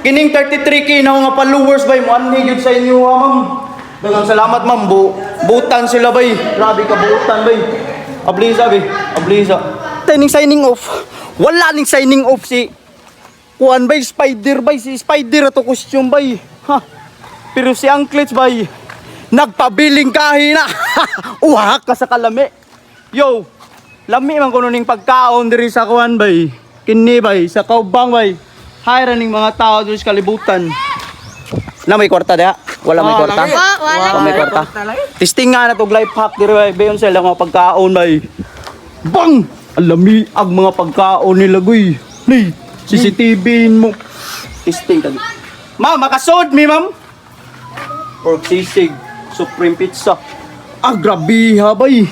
Kining 33K na nga followers bay mo anhi gyud sa inyo ma'am. Daghang salamat ma'am. Butan sila bay. Grabe ka butan bay. Ablisa bay. Ablisa. Ning signing off. Wala ning signing off si Kuan bay Spider bay si Spider ato costume bay. Ha. Pero si Anklets bay nagpabiling kahina. Uwak ka sa kalami. Yo. Lami man kuno ning pagkaon diri sa kuan bay. Kini bay sa kaubang bay. Hayra ning mga tao diri sa kalibutan. Na may kwarta dia? Wala may kwarta. Wala may kwarta. Testing nga na tog life hack diri bay. Bayon sila mga pagkaon bay. Bang! Alami ang mga pagkaon nila goy. Ni CCTV mo. Testing tadi. Ma'am, makasod mi ma'am. Pork sisig, supreme pizza. Ah, grabe ha bay.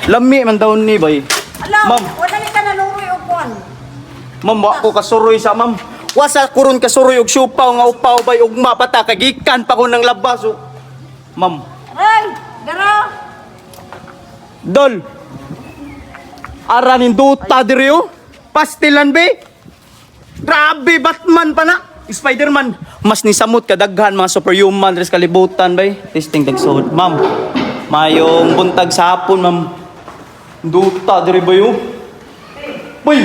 Lami man daw ni bay. Alam, wala ni ka naluroy o kuan. Ma'am, wa ko kasuroy sa ma'am. Wasa kuron kasuroy og siupaw nga upaw bay ug mapata kagikan pa ko ng labas. Ma'am. Ay, gara. Dol. Aranin duta diri oh. Pastilan be. Grabe Batman pa na. Spider-Man. Mas ni samot kadaghan mga superhuman res kalibutan bay. Testing tagsuod, ma'am. Mayong buntag sa hapon, ma'am. Duta diri ba yo? Bay,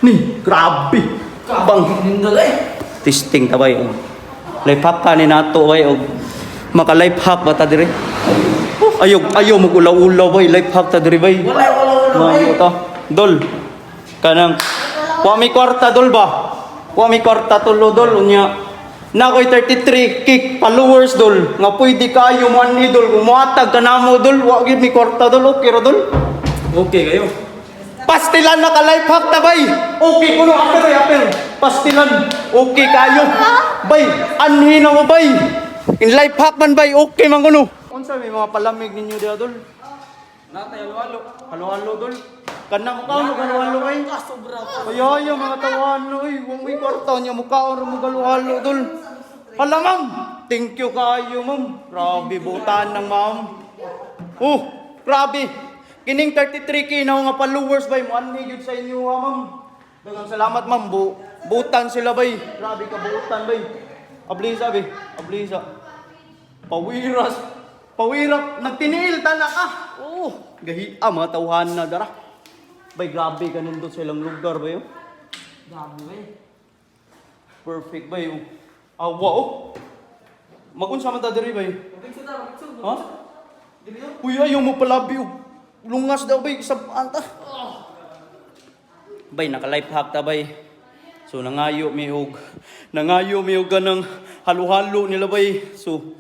ni grabe. Bang testing ta bay. Life hack ka ni nato bay og maka life hack ba ta diri? Ayaw mo ulaw-ulaw bay, life hack ta diri bay. Wala ta. Dol. Kanang wa mi kwarta dol ba? Wa mi kwarta tulo dol unya. Na koy 33 kick followers dol. Nga pwede kayo man ni dol muhatag ka namo dol. Wa gyud mi kwarta dol okay ra dol. Okay kayo. Pastilan na ka life hack ta bay. Okay kuno apel. Pastilan. Okay kayo. Bay, anhi na mo bay. In life hack man bay okay man kuno. Unsa may mga palamig ninyo dia dol? Natay halo-halo. Halo-halo dol. Kanang kaon halo-halo kay. Sobra pa. Kaya mga tawan oy, wong may kwarta nya mukaon mo halo-halo dol. Hala ma'am. Thank you kayo ma'am. Grabe butan ng ma'am. Oh, grabe. Kining 33K na nga followers bay mo anhi gyud sa inyo ha ma'am. Daghang salamat ma'am. Butan sila bay. Grabe ka butan bay. Ablisa bay. Ablisa. Pawirap. Nagtiniil ta na ka. Oh, gahi mga tawhan na dara. Bay grabe ka nindot sa ilang lugar ba yun? Grabe bay. Perfect ba yun? Awa oh. Magunsa man ta diri bay? Ha? Uy ayaw mo palabi oh. Lungas daw bay sa anta. Bay naka-life hack ta bay. So nangayo mi og ganang halo-halo nila bay. So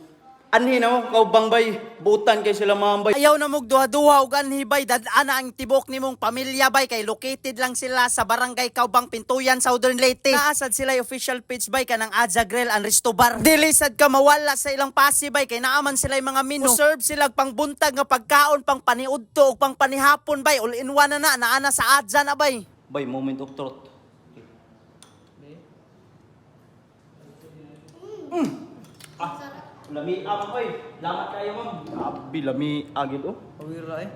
anhi na mo kaubang bay, butan kay sila mga bay. Ayaw na mong duha-duha og anhi bay, dadana ang tibok nimong pamilya bay kay located lang sila sa barangay Kaubang Pintuyan, Southern Leyte. Naasad sila official page bay kanang Adza Grill and Resto Bar. Dilisad ka mawala sa ilang pasi bay kay naaman sila mga menu. Serve sila pang buntag nga pagkaon, pang paniudto ug pang panihapon bay. All in one na naana sa Adza na bay. Bay, moment of truth. Lami oy. Lamat kayo ma'am. Abi lami agid oh. Pawira eh.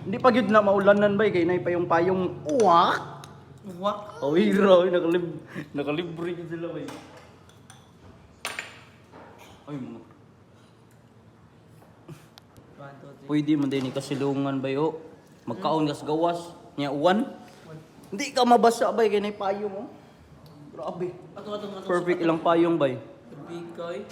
Hindi pa gid na maulanan bay kay nay payong uwak. Pawira oy nakalibre gid sila bay. Ay mo. Pwede man din ni kasilungan bay oh. Magkaon gas gawas nya uwan. Hindi ka mabasa bay kay nay payong oh. Grabe. Perfect ilang payong bay. Bigay.